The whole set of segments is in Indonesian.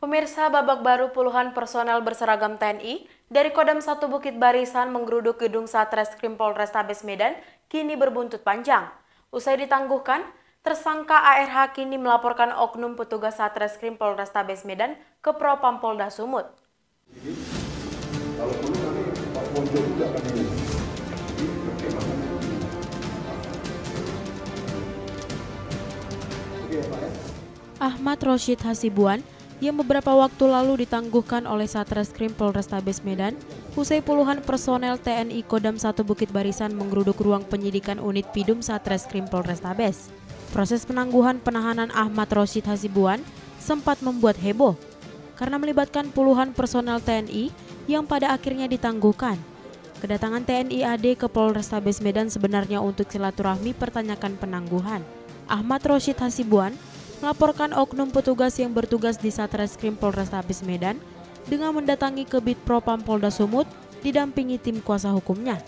Pemirsa, babak baru puluhan personel berseragam TNI dari Kodam 1 Bukit Barisan menggeruduk gedung Satreskrim Polrestabes Medan kini berbuntut panjang. Usai ditangguhkan, tersangka ARH kini melaporkan oknum petugas Satreskrim Polrestabes Medan ke Propam Polda Sumut. Ahmad Rosyid Hasibuan yang beberapa waktu lalu ditangguhkan oleh Satreskrim Polrestabes Medan usai puluhan personel TNI Kodam 1 Bukit Barisan menggeruduk ruang penyidikan unit Pidum Satreskrim Polrestabes. Proses penangguhan penahanan Ahmad Rosyid Hasibuan sempat membuat heboh karena melibatkan puluhan personel TNI yang pada akhirnya ditangguhkan. Kedatangan TNI AD ke Polrestabes Medan sebenarnya untuk silaturahmi pertanyakan penangguhan. Ahmad Rosyid Hasibuan melaporkan oknum petugas yang bertugas di Satreskrim Polrestabes Medan dengan mendatangi ke Bid Propam Polda Sumut didampingi tim kuasa hukumnya.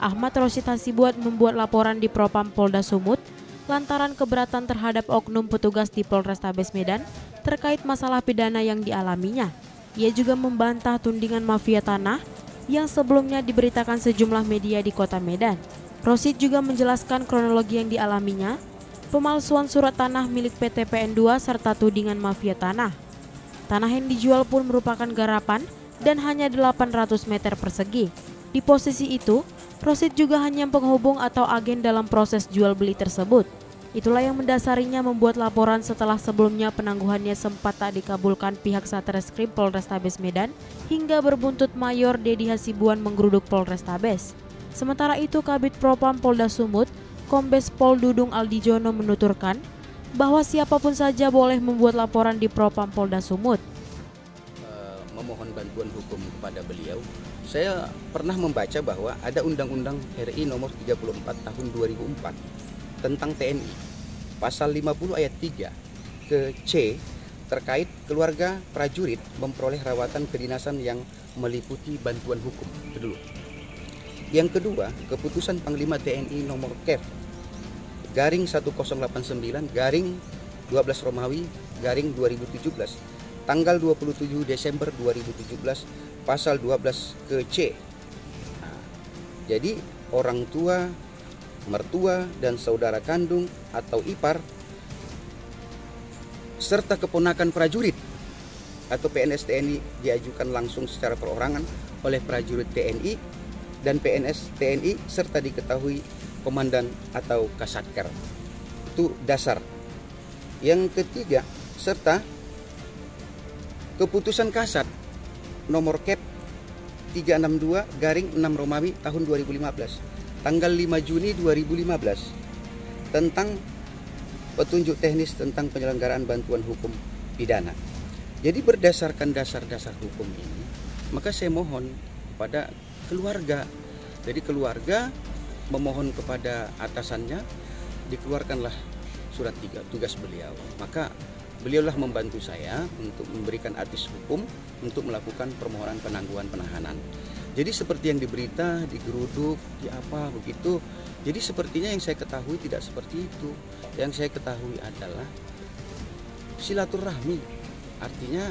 Ahmad Rosyid Hasibuan membuat laporan di Propam Polda Sumut lantaran keberatan terhadap oknum petugas di Polrestabes Medan terkait masalah pidana yang dialaminya. Ia juga membantah tudingan mafia tanah yang sebelumnya diberitakan sejumlah media di kota Medan. Rosyid juga menjelaskan kronologi yang dialaminya, pemalsuan surat tanah milik PT PN2 serta tudingan mafia tanah. Tanah yang dijual pun merupakan garapan dan hanya 800 meter persegi. Di posisi itu, Rosyid juga hanya penghubung atau agen dalam proses jual beli tersebut. Itulah yang mendasarinya membuat laporan setelah sebelumnya penangguhannya sempat tak dikabulkan pihak Satreskrim Polrestabes Medan hingga berbuntut Mayor Dedi Hasibuan menggeruduk Polrestabes. Sementara itu, Kabid Propam Polda Sumut Kombes Pol Dudung Aldijono menuturkan bahwa siapapun saja boleh membuat laporan di Propam Polda Sumut. Memohon bantuan hukum kepada beliau. Saya pernah membaca bahwa ada Undang-Undang RI nomor 34 tahun 2004 tentang TNI. Pasal 50 ayat 3 ke C terkait keluarga prajurit memperoleh rawatan kedinasan yang meliputi bantuan hukum. Itu dulu. Yang kedua, keputusan Panglima TNI nomor KEF garing 1089 garing 12 Romawi garing 2017 tanggal 27 Desember 2017 pasal 12 ke C. Nah, jadi orang tua, mertua dan saudara kandung atau ipar serta keponakan prajurit atau PNS TNI diajukan langsung secara perorangan oleh prajurit TNI dan PNS TNI serta diketahui komandan atau kasatker. Itu dasar. Yang ketiga, serta keputusan Kasat nomor KEP 362 garing 6 Romawi tahun 2015 tanggal 5 Juni 2015 tentang petunjuk teknis tentang penyelenggaraan bantuan hukum pidana. Jadi berdasarkan dasar-dasar hukum ini, maka saya mohon kepada keluarga. Jadi keluarga memohon kepada atasannya dikeluarkanlah surat tugas beliau. Maka beliaulah membantu saya untuk memberikan advis hukum untuk melakukan permohonan penangguhan penahanan. Jadi seperti yang diberita, digeruduk, di apa begitu. Jadi sepertinya yang saya ketahui tidak seperti itu. Yang saya ketahui adalah silaturahmi. Artinya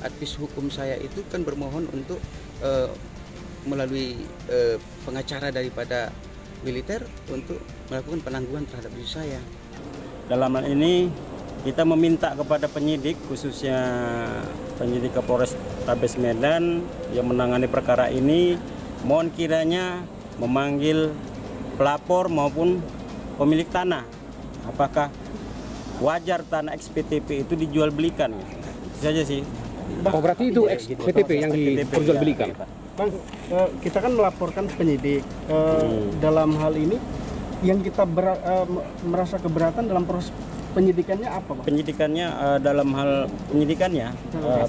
advis hukum saya itu kan bermohon untuk melalui pengacara daripada militer untuk melakukan penangguhan terhadap diri saya. Dalam hal ini kita meminta kepada penyidik, khususnya penyidik Polrestabes Medan yang menangani perkara ini, mohon kiranya memanggil pelapor maupun pemilik tanah. Apakah wajar tanah XPTP itu dijual belikan? Itu saja sih. Oh, berarti itu XPTP yang diperjualbelikan. Bang, kita kan melaporkan penyidik. Dalam hal ini yang kita merasa keberatan dalam proses penyidikannya apa, Bang? Penyidikannya dalam hal penyidikannya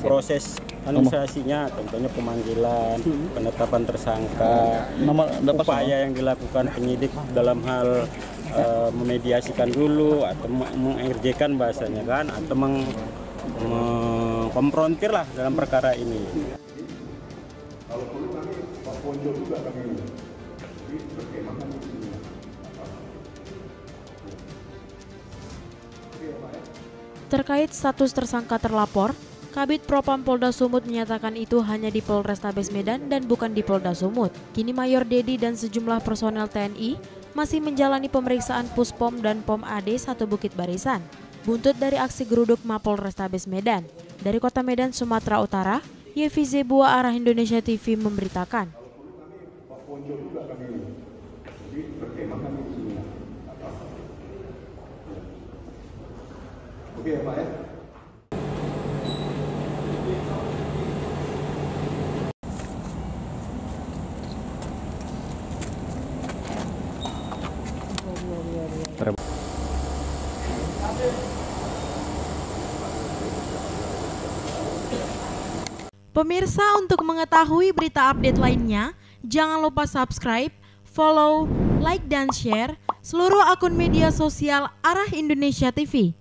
proses administrasinya, contohnya pemanggilan, penetapan tersangka, upaya yang dilakukan penyidik dalam hal memediasikan dulu atau mengerjakan bahasanya kan, atau mengkonfrontir lah dalam perkara ini. Kalau perlu nanti Pak Ponjo juga kami berkemahan di sini. Terkait status tersangka terlapor, Kabid Propam Polda Sumut menyatakan itu hanya di Polrestabes Medan dan bukan di Polda Sumut. Kini Mayor Dedi dan sejumlah personel TNI masih menjalani pemeriksaan Puspom dan Pom AD 1 Bukit Barisan. Buntut dari aksi geruduk Mapol Restabes Medan. Dari Kota Medan, Sumatera Utara, Yevi Zebua, Arah Indonesia TV memberitakan. Oke ya Pak ya. Pemirsa, untuk mengetahui berita update lainnya, jangan lupa subscribe, follow, like, dan share seluruh akun media sosial Arah Indonesia TV.